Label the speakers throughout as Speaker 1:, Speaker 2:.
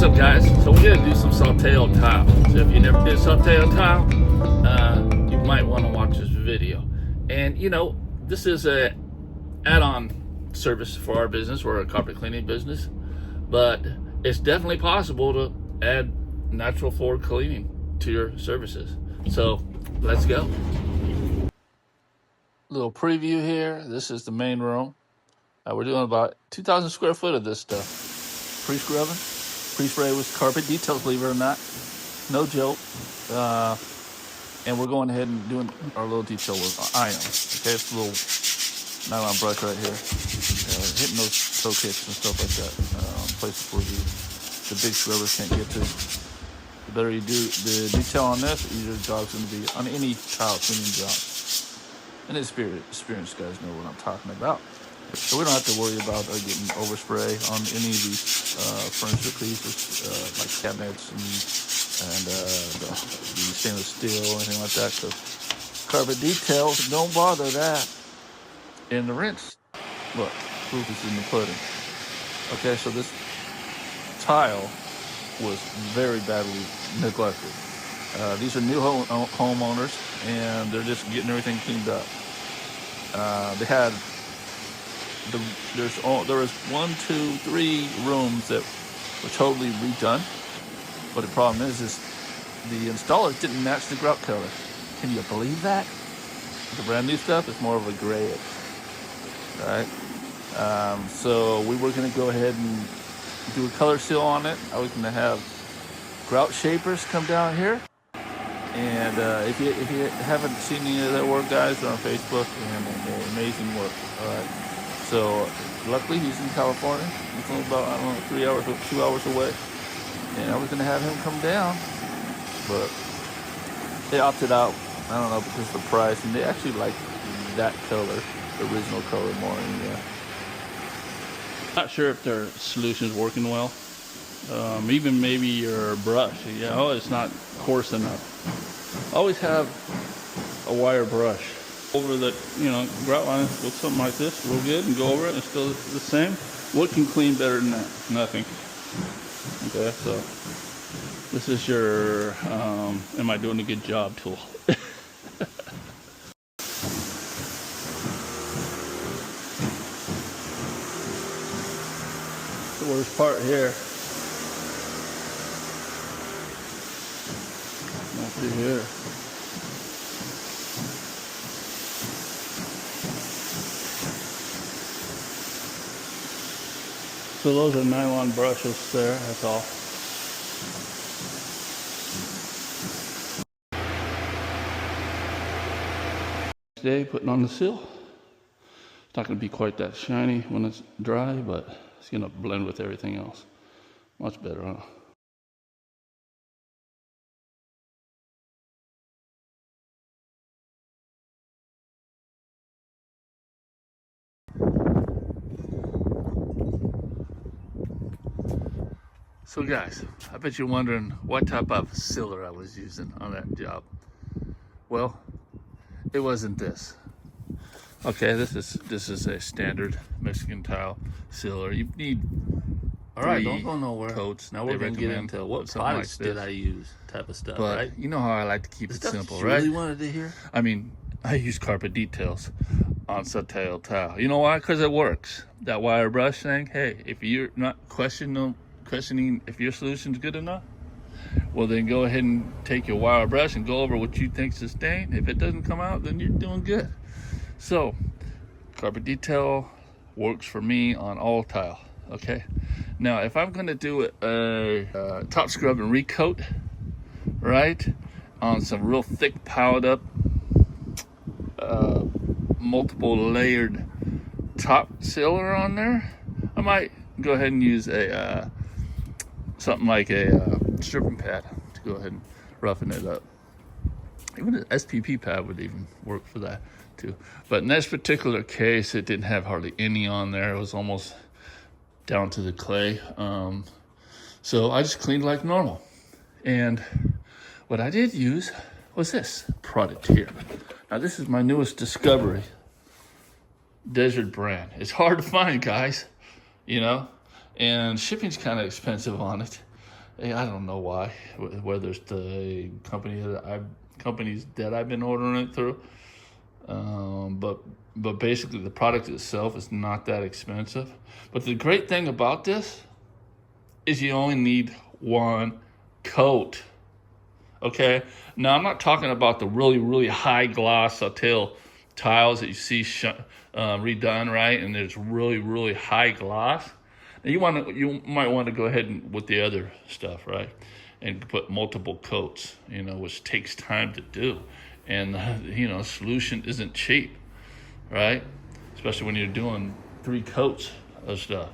Speaker 1: What's up, guys? So we're gonna do some Saltillo tile. So if you never did Saltillo tile, you might want to watch this video. And you know, this is a add-on service for our business. We're a carpet cleaning business, but it's definitely possible to add natural floor cleaning to your services. So let's go. Little preview here. This is the main room. We're doing about 2,000 square foot of this stuff. Pre-scrubbing, pre-spray with carpet details, believe it or not. No joke. And we're going ahead and doing our little detail with iron. Okay, it's a little nylon brush right here. Hitting those toe kicks and stuff like that. Places where the big scrubbers can't get to. The better you do the detail on this, the easier the job's going to be on any tile cleaning job. And experienced guys know what I'm talking about. So we don't have to worry about getting overspray on any of these furniture pieces, like cabinets and the stainless steel or anything like that. So carpet details, don't bother that. And the rinse, look, proof is in the pudding. Okay, so this tile was very badly neglected. These are new homeowners, and they're just getting everything cleaned up. They had there was 1, 2, 3 rooms that were totally redone, but the problem is the installers didn't match the grout color. Can you believe that? The brand new stuff is more of a grayish, right? So we were going to go ahead and do a color seal on it. I was going to have grout shapers come down here. And if you haven't seen any of that work, guys, they're on Facebook, and they're amazing work. All right. So luckily he's in California. He's only about 3 hours, 2 hours away. And I was gonna have him come down, but they opted out. I don't know, because of the price, and they actually like that color, the original color, more. Not sure if their solution's working well. Even maybe your brush, it's not coarse enough. Always have a wire brush over the grout line with something like this, real good, and go over it, and it's still the same. What can clean better than that? Nothing. Okay, so this is your am I doing a good job tool. The worst part here. Through here. So those are nylon brushes there, that's all. Next day, putting on the seal. It's not going to be quite that shiny when it's dry, but it's going to blend with everything else. Much better, huh? So guys, I bet you're wondering what type of sealer I was using on that job. Well, it wasn't this. Okay, this is a standard Mexican tile sealer. You need don't go nowhere. Coats. Now we're gonna get into what products did I use type of stuff, but, right? You know how I like to keep it simple, right? Really wanted to hear? I mean, I use carpet details on Saltillo tile. You know why? Because it works. That wire brush thing. Hey, if you're not questioning if your solution's good enough, well then go ahead and take your wire brush and go over what you think's the stain. If it doesn't come out, then you're doing good. So carpet detail works for me on all tile. Okay, now if I'm going to do a top scrub and recoat, right, on some real thick piled up multiple layered top sealer on there, I might go ahead and use a something like a stripping pad to go ahead and roughen it up. Even an SPP pad would even work for that too. But in this particular case, it didn't have hardly any on there. It was almost down to the clay. So I just cleaned like normal. And what I did use was this product here. Now this is my newest discovery. Desert brand. It's hard to find, guys, and shipping's kind of expensive on it. I don't know why, whether it's the companies that I've been ordering it through. But basically the product itself is not that expensive. But the great thing about this is you only need one coat. Okay. Now I'm not talking about the really, really high gloss Saltillo tiles that you see redone, right? And there's really, really high gloss. Now you might want to go ahead and with the other stuff, right? And put multiple coats, which takes time to do. And solution isn't cheap, right? Especially when you're doing 3 coats of stuff.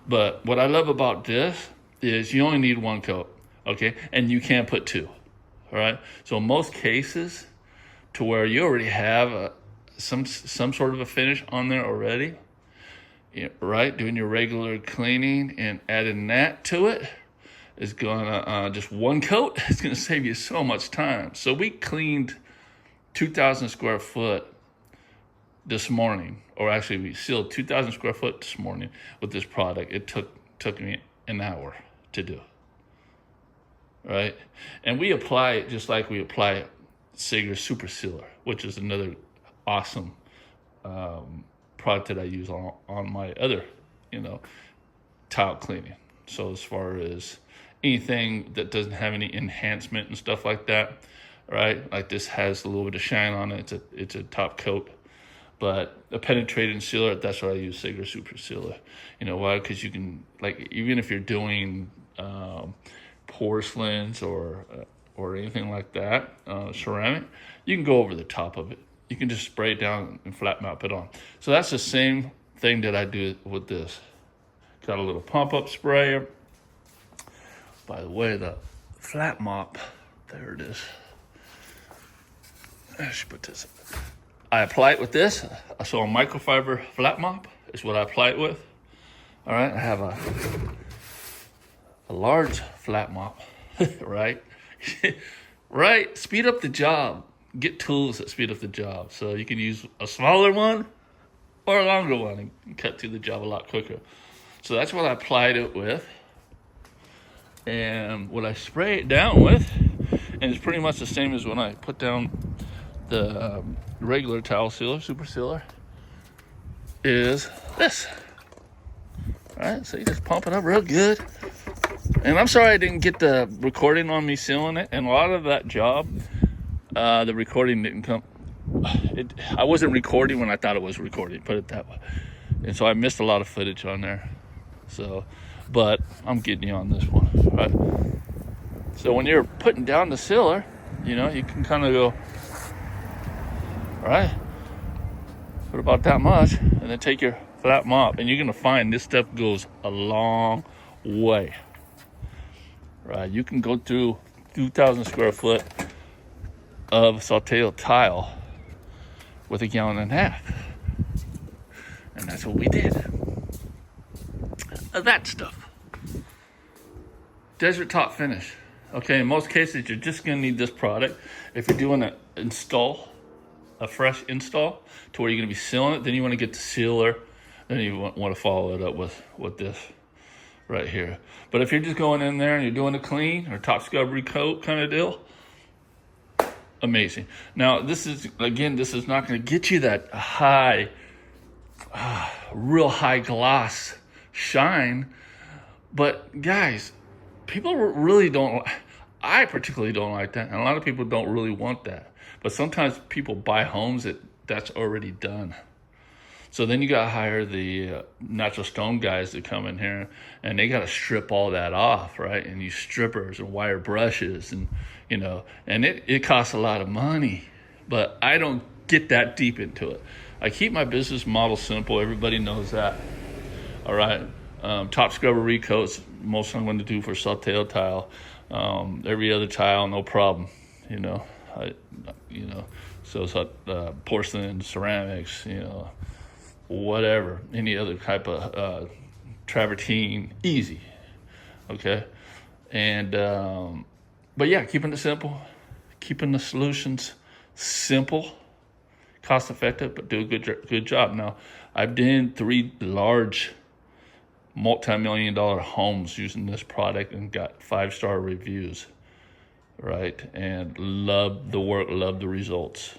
Speaker 1: But what I love about this is you only need one coat, okay? And you can't put 2, all right? So in most cases, to where you already have some sort of a finish on there already, right? Doing your regular cleaning and adding that to it is gonna just one coat. It's gonna save you so much time. So we cleaned 2,000 square foot this morning, or actually we sealed 2,000 square foot this morning with this product. It took me an hour to do, right? And we apply it just like we apply Sager Super Sealer, which is another awesome product that I use on my other, tile cleaning. So as far as anything that doesn't have any enhancement and stuff like that, right? Like this has a little bit of shine on it. It's a top coat. But a penetrating sealer, that's what I use, Sager Super Sealer. You know why? Because you can, like, even if you're doing porcelains or anything like that, ceramic, you can go over the top of it. You can just spray it down and flat mop it on. So that's the same thing that I do with this. Got a little pump-up sprayer. By the way, the flat mop, there it is. I should put this. I apply it with this. So a microfiber flat mop is what I apply it with. All right, I have a large flat mop, right? Right, speed up the job. Get tools that speed up the job. So you can use a smaller one or a longer one and cut through the job a lot quicker. So that's what I applied it with. And what I spray it down with, and it's pretty much the same as when I put down the regular tile sealer, super sealer, is this. All right, so you just pump it up real good. And I'm sorry I didn't get the recording on me sealing it. And a lot of that job, the recording didn't come. I wasn't recording when I thought it was recording, put it that way. And so I missed a lot of footage on there. So, but I'm getting you on this one, right? So when you're putting down the sealer, you can kind of go, right? Put about that much, and then take your flat mop, and you're gonna find this stuff goes a long way, right? You can go through 2,000 square foot of Saltillo tile with 1.5 gallons, and that's what we did. That stuff. Desert top finish. Okay, in most cases, you're just gonna need this product. If you're doing a fresh install to where you're gonna be sealing it, then you wanna get the sealer, then you wanna follow it up with this right here. But if you're just going in there and you're doing a clean or top scrubbery coat kind of deal, amazing. Now, this is not gonna get you that high, real high gloss shine, but guys, people really don't. I particularly don't like that, and a lot of people don't really want that. But sometimes people buy homes that's already done. So then you got to hire the natural stone guys that come in here, and they got to strip all that off, right? And use strippers and wire brushes, and and it costs a lot of money. But I don't get that deep into it. I keep my business model simple. Everybody knows that. All right. Top scrubber recoats, most I'm going to do for Saltillo tile. Every other tile, no problem. So porcelain, ceramics, whatever, any other type of travertine, easy. Okay. And but yeah, keeping it simple, keeping the solutions simple, cost effective, but do a good job. Now, I've done 3 large multi-million-dollar homes using this product and got 5-star reviews, right? And loved the work, loved the results.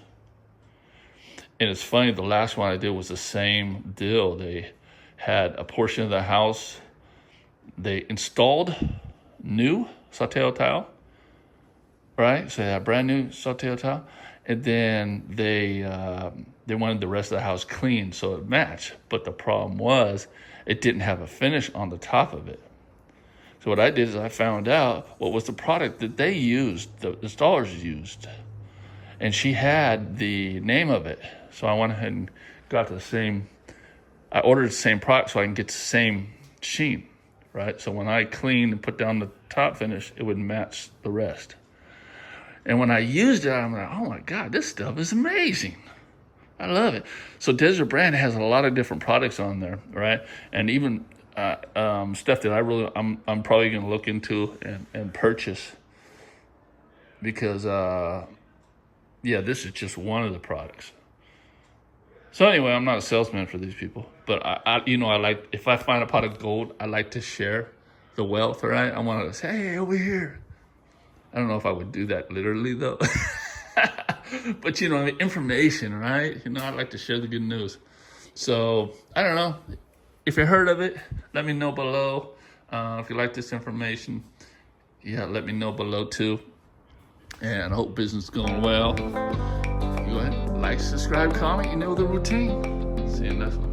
Speaker 1: And it's funny, the last one I did was the same deal. They had a portion of the house, they installed new Saltillo tile, right? So they had brand new Saltillo tile. And then they wanted the rest of the house clean so it matched. But the problem was it didn't have a finish on the top of it. So what I did is I found out what was the product that they used, the installers used. And she had the name of it. So I went ahead and got I ordered the same product so I can get the same sheen, right? So when I cleaned and put down the top finish, it would match the rest. And when I used it, I'm like, oh my God, this stuff is amazing. I love it. So Desert Brand has a lot of different products on there, right? And even stuff that I'm probably going to look into and purchase because, this is just one of the products. So anyway, I'm not a salesman for these people, but I like, if I find a pot of gold, I like to share the wealth, right? I want to say, hey, over here. I don't know if I would do that literally though, but information, right? I like to share the good news. So I don't know if you heard of it, let me know below. If you like this information, let me know below too. And I hope business is going well. Go ahead, like, subscribe, comment, the routine. See you next one.